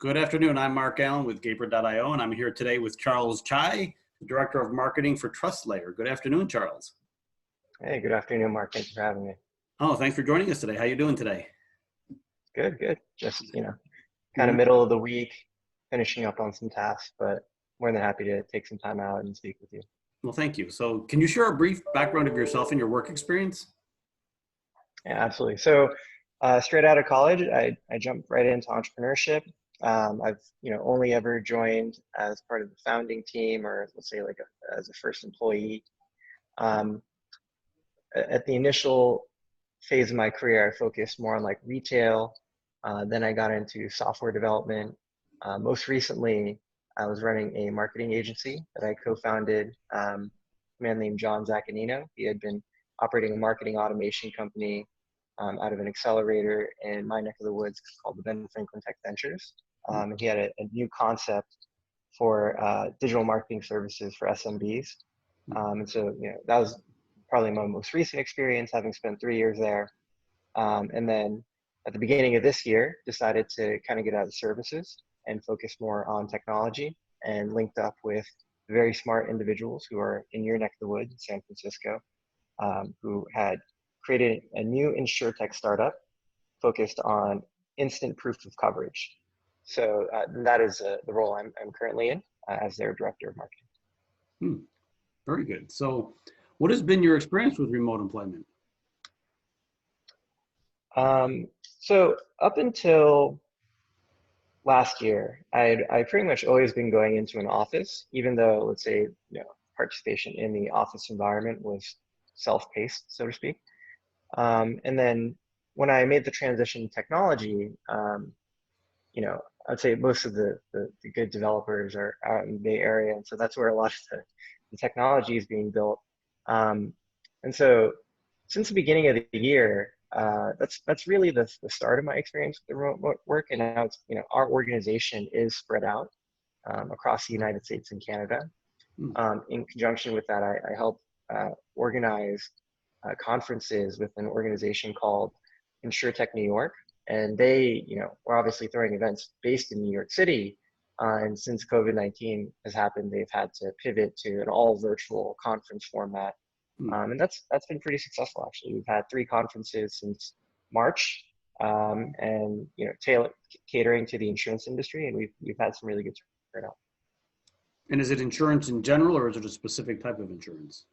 Good afternoon. I'm Mark Allen with Gaper.io, and I'm here today with Charles Chai, the Director of Marketing for TrustLayer. Good afternoon, Charles. Hey, good afternoon, Mark. Thanks for having me. Oh, thanks for joining us today. How you doing today? Good, good. Just, kind of middle of the week, finishing up on some tasks, but more than happy to take some time out and speak with you. Well, thank you. So can you share a brief background of yourself and your work experience? Yeah, absolutely. So straight out of college, I jumped right into entrepreneurship. I've, only ever joined as part of the founding team or let's say like as a first employee. At the initial phase of my career, I focused more on like retail. Then I got into software development. Most recently, I was running a marketing agency that I co-founded, a man named John Zaccanino. He had been operating a marketing automation company out of an accelerator in my neck of the woods called the Ben Franklin Tech Ventures. And he had a new concept for digital marketing services for SMBs. And so, that was probably my most recent experience, having spent 3 years there. And then at the beginning of this year, decided to kind of get out of services and focus more on technology, and linked up with very smart individuals who are in your neck of the woods in San Francisco, who had created a new insurtech startup focused on instant proof of coverage. So that is the role I'm currently in as their director of marketing. Very good. So what has been your experience with remote employment? So up until last year, I pretty much always been going into an office, even though, let's say, participation in the office environment was self-paced, so to speak. And then when I made the transition to technology, I'd say most of the good developers are out in the Bay Area, and so that's where a lot of the technology is being built. And so since the beginning of the year, that's really the start of my experience with the remote work. And now it's, our organization is spread out across the United States and Canada. In conjunction with that, I help organize conferences with an organization called InsurTech New York. And they, we're obviously throwing events based in New York City. And since COVID-19 has happened, they've had to pivot to an all virtual conference format. And that's been pretty successful, actually. We've had 3 conferences since March, and catering to the insurance industry, and we've had some really good turnout. And is it insurance in general, or is it a specific type of insurance?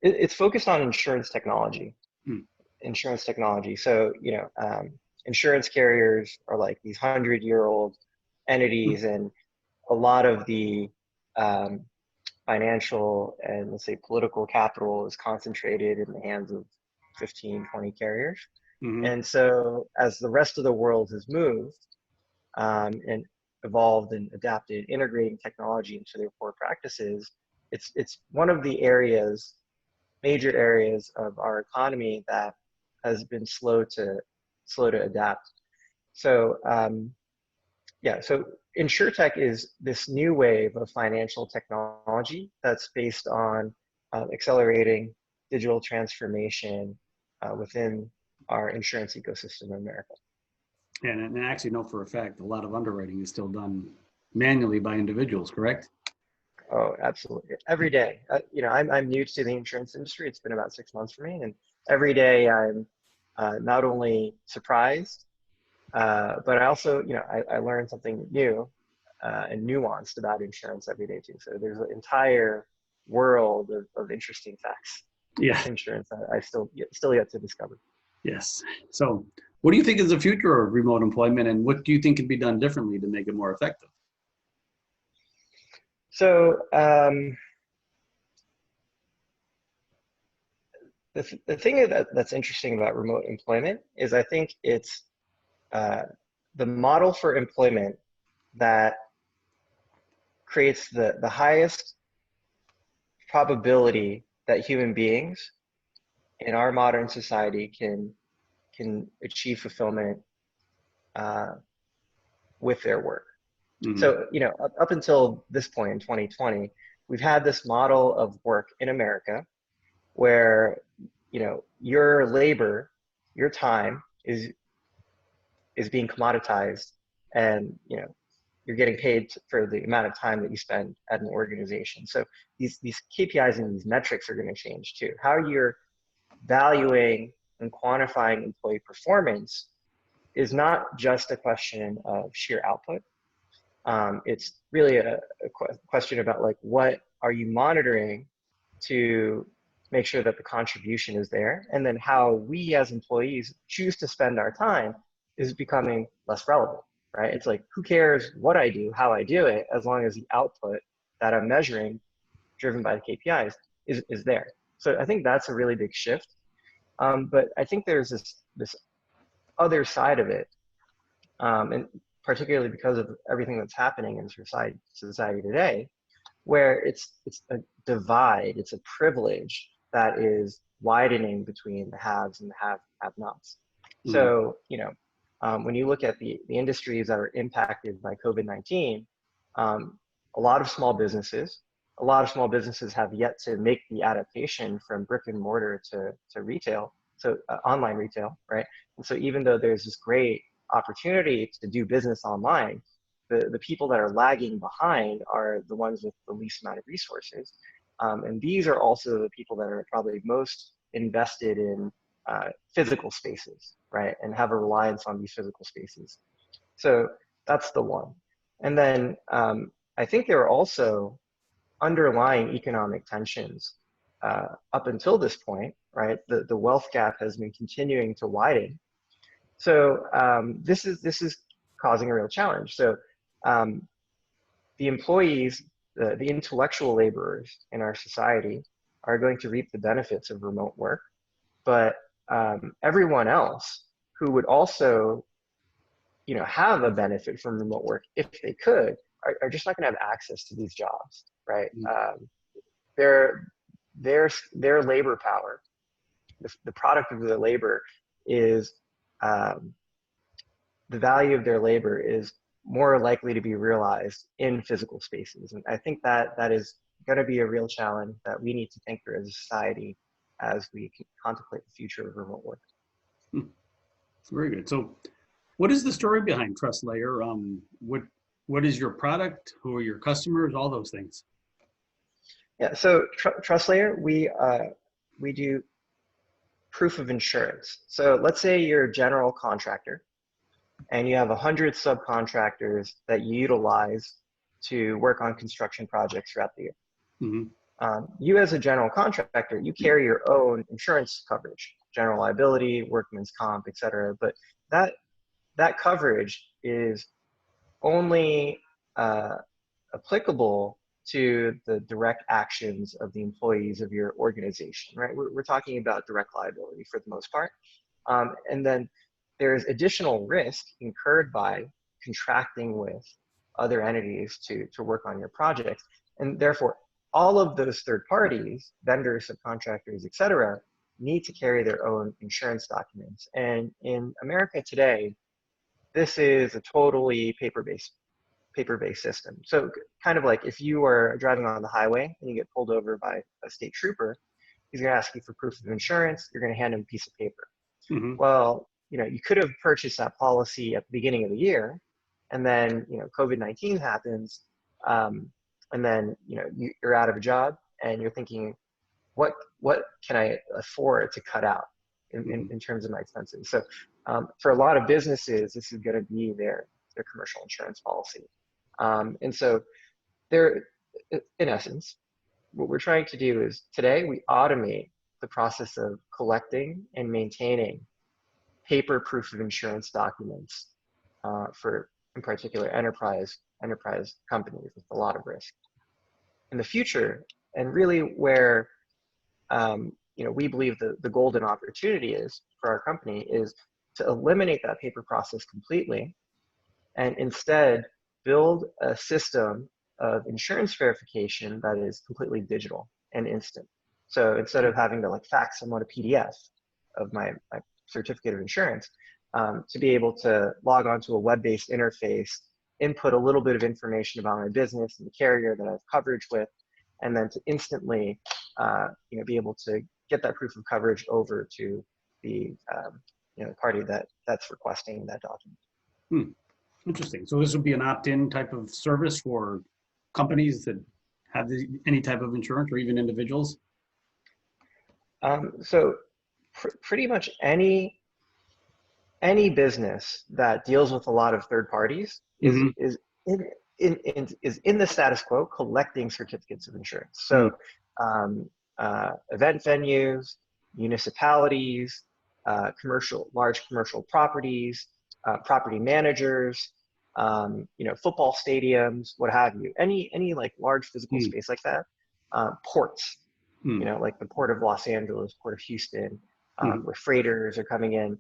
It's focused on insurance technology. Insurance technology. So insurance carriers are like these 100-year-old entities, and a lot of the financial and, let's say, political capital is concentrated in the hands of 15, 20 carriers. And so as the rest of the world has moved and evolved and adapted, integrating technology into their core practices, it's one of the major areas of our economy that has been slow to adapt. So so InsurTech is this new wave of financial technology that's based on accelerating digital transformation within our insurance ecosystem in America. And I actually know for a fact a lot of underwriting is still done manually by individuals, correct? Oh, absolutely. Every day. I'm new to the insurance industry. It's been about 6 months for me. And every day I'm not only surprised, but I also, I learned something new and nuanced about insurance every day too. So there's an entire world of interesting facts. Yeah. Insurance I still yet to discover. Yes. So what do you think is the future of remote employment, and what do you think can be done differently to make it more effective? So the thing that's interesting about remote employment is I think it's the model for employment that creates the highest probability that human beings in our modern society can achieve fulfillment with their work. So, up until this point in 2020, we've had this model of work in America where, your labor, your time is being commoditized and, you're getting paid for the amount of time that you spend at an organization. So these KPIs and these metrics are going to change too. How you're valuing and quantifying employee performance is not just a question of sheer output. It's really a question about like, what are you monitoring to make sure that the contribution is there? And then how we as employees choose to spend our time is becoming less relevant, right? It's like, who cares what I do, how I do it, as long as the output that I'm measuring, driven by the KPIs, is there. So I think that's a really big shift. But I think there's this other side of it, and particularly because of everything that's happening in society today, where it's a divide, it's a privilege that is widening between the haves and the have-nots. So, when you look at the industries that are impacted by COVID-19, a lot of small businesses have yet to make the adaptation from brick and mortar to retail, so online retail, right? And so even though there's this great opportunity to do business online, the people that are lagging behind are the ones with the least amount of resources. And these are also the people that are probably most invested in physical spaces, right? And have a reliance on these physical spaces. So that's the one. And then I think there are also underlying economic tensions up until this point, right? The wealth gap has been continuing to widen. So this is causing a real challenge. So the employees, the intellectual laborers in our society are going to reap the benefits of remote work, but everyone else who would also, have a benefit from remote work if they could, are just not going to have access to these jobs, right? Their labor power, the product of their labor is the value of their labor is more likely to be realized in physical spaces. And I think that is going to be a real challenge that we need to think through as a society as we contemplate the future of remote work. Very good. So what is the story behind TrustLayer? What is your product? Who are your customers? All those things. Yeah, so TrustLayer, we do proof of insurance. So let's say you're a general contractor and you have 100 subcontractors that you utilize to work on construction projects throughout the year. Mm-hmm. You as a general contractor, you carry your own insurance coverage, general liability, workman's comp, et cetera. But that coverage is only applicable to the direct actions of the employees of your organization, right? We're talking about direct liability for the most part. And then there's additional risk incurred by contracting with other entities to work on your projects. And therefore, all of those third parties, vendors, subcontractors, et cetera, need to carry their own insurance documents. And in America today, this is a totally paper-based system. So kind of like if you are driving on the highway and you get pulled over by a state trooper, he's going to ask you for proof of insurance. You're going to hand him a piece of paper. Mm-hmm. Well, you could have purchased that policy at the beginning of the year, and then COVID-19 happens, and then you're out of a job, and you're thinking, what can I afford to cut out in terms of my expenses? So for a lot of businesses, this is going to be their commercial insurance policy. And so in essence, what we're trying to do is today we automate the process of collecting and maintaining paper proof of insurance documents for, in particular, enterprise companies with a lot of risk. In the future, and really where we believe the golden opportunity is for our company is to eliminate that paper process completely and instead build a system of insurance verification that is completely digital and instant. So instead of having to fax someone a PDF of my certificate of insurance, to be able to log onto a web-based interface, input a little bit of information about my business and the carrier that I have coverage with, and then to instantly be able to get that proof of coverage over to the party that's requesting that document. Interesting. So this would be an opt-in type of service for companies that have any type of insurance or even individuals? So pretty much any business that deals with a lot of third parties Mm-hmm. is is in the status quo collecting certificates of insurance. Mm, So event venues, municipalities, large commercial properties, property managers, football stadiums, what have you. Any like large physical mm, space like that. Ports, mm, like the Port of Los Angeles, Port of Houston, mm, where freighters are coming in.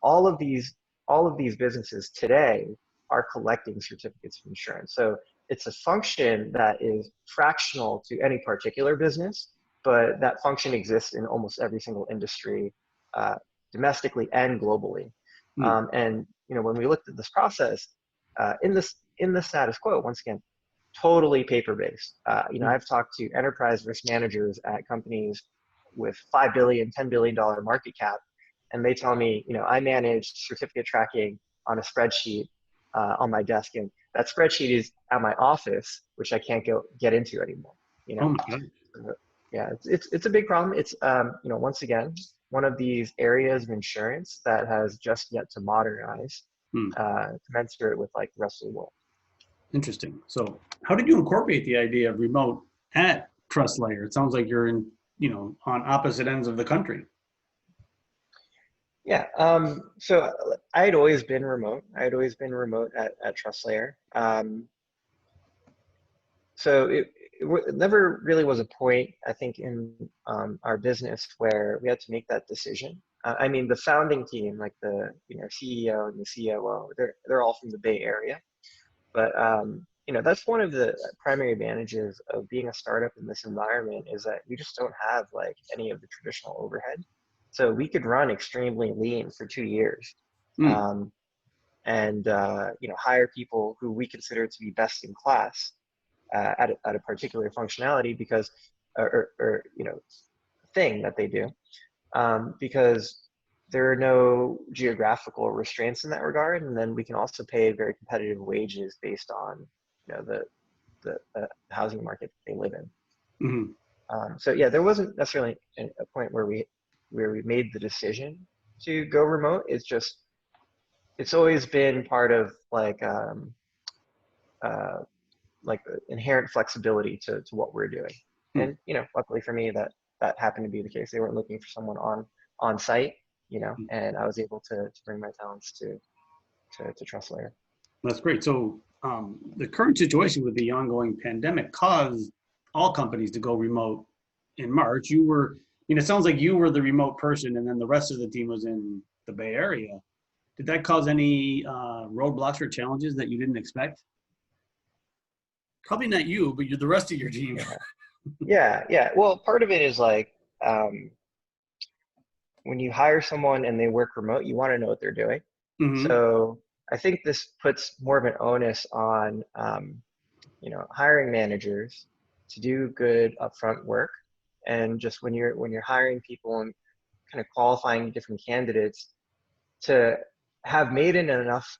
All of these businesses today are collecting certificates of insurance. So it's a function that is fractional to any particular business, but that function exists in almost every single industry, uh, domestically and globally. mm, And when we looked at this process, in the status quo, once again, totally paper-based. mm. I've talked to enterprise risk managers at companies with $5 billion, $10 billion market cap, and they tell me, I manage certificate tracking on a spreadsheet on my desk, and that spreadsheet is at my office, which I can't get into anymore. You Oh know, my God. So, yeah, it's a big problem. It's once again one of these areas of insurance that has just yet to modernize, Mm, commensurate with like the rest of the world. interesting. So how did you incorporate the idea of remote at TrustLayer? It sounds like you're in, on opposite ends of the country. Yeah. So I had always been remote. I had always been remote at TrustLayer. So it never really was a point, I think, in our business where we had to make that decision. I mean, the founding team, like the CEO and the COO, they're all from the Bay Area. But that's one of the primary advantages of being a startup in this environment is that we just don't have like any of the traditional overhead. So we could run extremely lean for 2 years, Mm, um, and hire people who we consider to be best in class at a particular functionality because or thing that they do, because there are no geographical restraints in that regard, and then we can also pay very competitive wages based on the housing market they live in. mm, So yeah, there wasn't necessarily a point where we made the decision to go remote. It's always been part of uh, like the inherent flexibility to what we're doing. mm. And luckily for me, that happened to be the case. They weren't looking for someone on site, and I was able to bring my talents to TrustLayer. That's great. So the current situation with the ongoing pandemic caused all companies to go remote in March. It sounds like you were the remote person and then the rest of the team was in the Bay Area. Did that cause any roadblocks or challenges that you didn't expect? Probably not you, but you're the rest of your team. Yeah, yeah. Well, part of it is like um, when you hire someone and they work remote, you want to know what they're doing. Hmm. So I think this puts more of an onus on hiring managers to do good upfront work, and just when you're hiring people and kind of qualifying different candidates to have made enough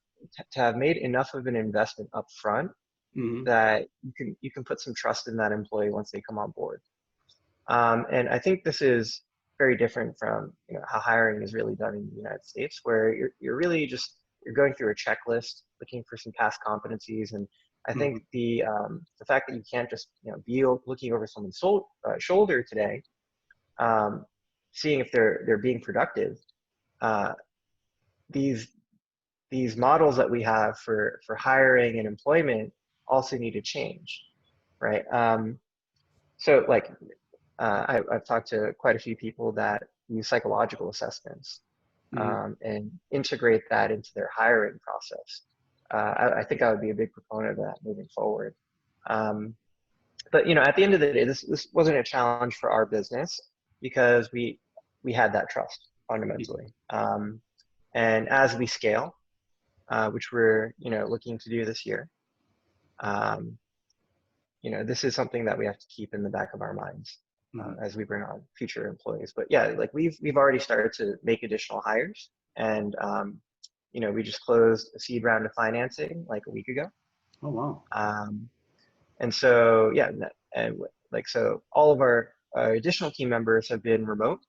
to have made enough of an investment up front Hmm. that you can put some trust in that employee once they come on board. And I think this is very different from how hiring is really done in the United States, where you're really just you're going through a checklist, looking for some past competencies, and I think Hmm. the fact that you can't just be looking over someone's shoulder today, um, seeing if they're being productive. Uh, these these models that we have for hiring and employment also need to change, right? So like I've talked to quite a few people that use psychological assessments Hmm. and integrate that into their hiring process. I think I would be a big proponent of that moving forward. Um, but at the end of the day, this wasn't a challenge for our business because we had that trust fundamentally. And as we scale, which we're looking to do this year, um, this is something that we have to keep in the back of our minds Hmm. as we bring on future employees. But yeah, like we've already started to make additional hires, and we just closed a seed round of financing like a week ago. Oh, wow. And so, yeah, and like, so all of our additional team members have been remote.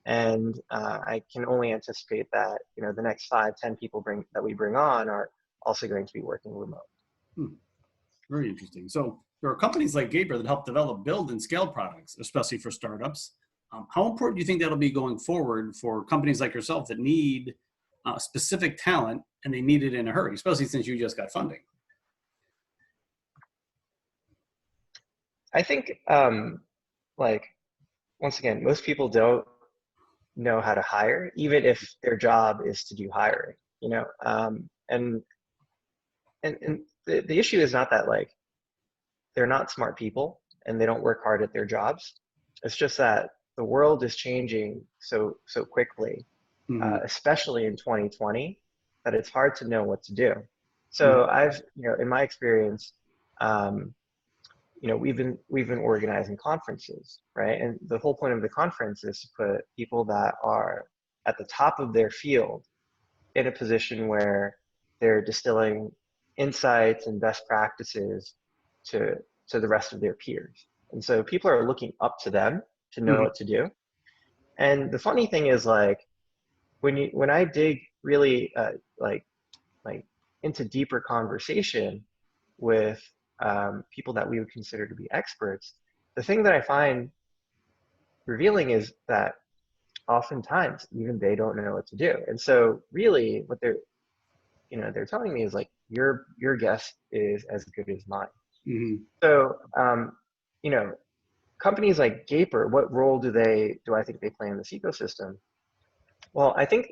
And I can only anticipate that, the next 5, 10 people that we bring on are also going to be working remote. Very interesting. So there are companies like Gaper that help develop, build, and scale products, especially for startups. How important do you think that'll be going forward for companies like yourself that need specific talent and they need it in a hurry, especially since you just got funding? I think, like, once again, most people don't know how to hire, even if their job is to do hiring, and the issue is not that, like, they're not smart people and they don't work hard at their jobs. It's just that the world is changing so quickly, Mm-hmm. especially in 2020, that it's hard to know what to do. Mm-hmm. So I've, in my experience, we've been organizing conferences, right? And the whole point of the conference is to put people that are at the top of their field in a position where they're distilling insights and best practices to the rest of their peers. And so people are looking up to them to know what to do. And the funny thing is, like, when I dig really like into deeper conversation with people that we would consider to be experts, the thing that I find revealing is that oftentimes even they don't know what to do. And so really what they're telling me is, like, your guess is as good as mine. Mm-hmm. So companies like Gaper, what role do I think they play in this ecosystem? Well, I think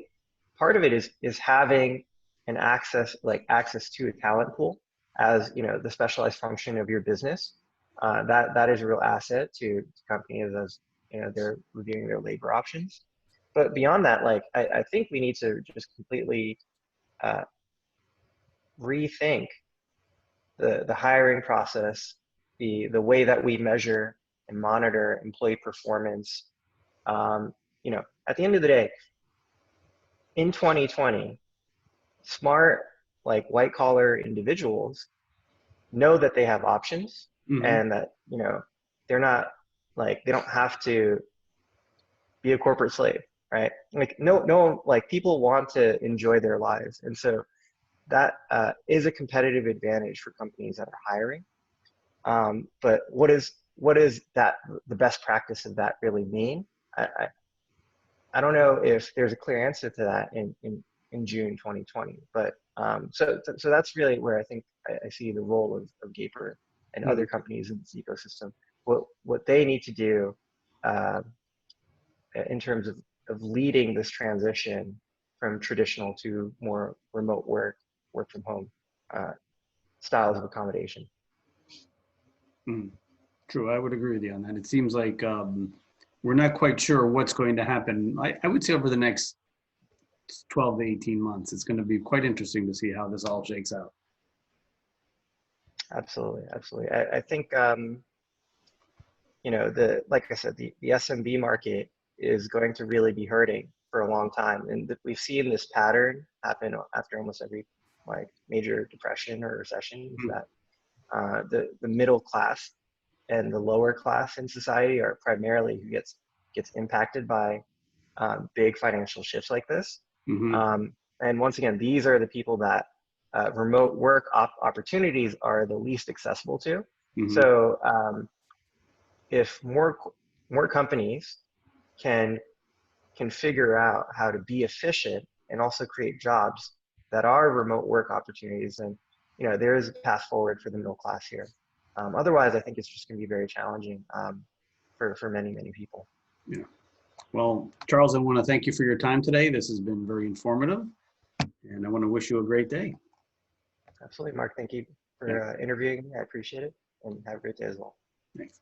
part of it is having an access to a talent pool as the specialized function of your business. That is a real asset to companies as they're reviewing their labor options. But beyond that, like, I think we need to just completely rethink the hiring process, the way that we measure and monitor employee performance. At the end of the day, in 2020, smart, like, white collar individuals know that they have options, Mm-hmm. and that they're not, like, they don't have to be a corporate slave, right? Like, no, like, people want to enjoy their lives, and so that is a competitive advantage for companies that are hiring. But what is that, the best practice of that really mean? I don't know if there's a clear answer to that in June 2020. But so that's really where I think I see the role of Gaper and other companies in this ecosystem. What they need to do in terms of leading this transition from traditional to more remote work from home styles of accommodation. Mm-hmm. True, I would agree with you on that. It seems like we're not quite sure what's going to happen. I would say over the next 12 to 18 months, it's going to be quite interesting to see how this all shakes out. Absolutely. I think like I said, the SMB market is going to really be hurting for a long time, and we've seen this pattern happen after almost every, like, major depression or recession. Is that the middle class and the lower class in society are primarily who gets impacted by big financial shifts like this. Mm-hmm. And once again, these are the people that remote work opportunities are the least accessible to. Mm-hmm. So if more companies can figure out how to be efficient and also create jobs that are remote work opportunities, then there is a path forward for the middle class here. Otherwise, I think it's just going to be very challenging for many people. Yeah. Well, Charles, I want to thank you for your time today. This has been very informative, and I want to wish you a great day. Absolutely, Mark. Thank you for interviewing me. I appreciate it, and have a great day as well. Thanks.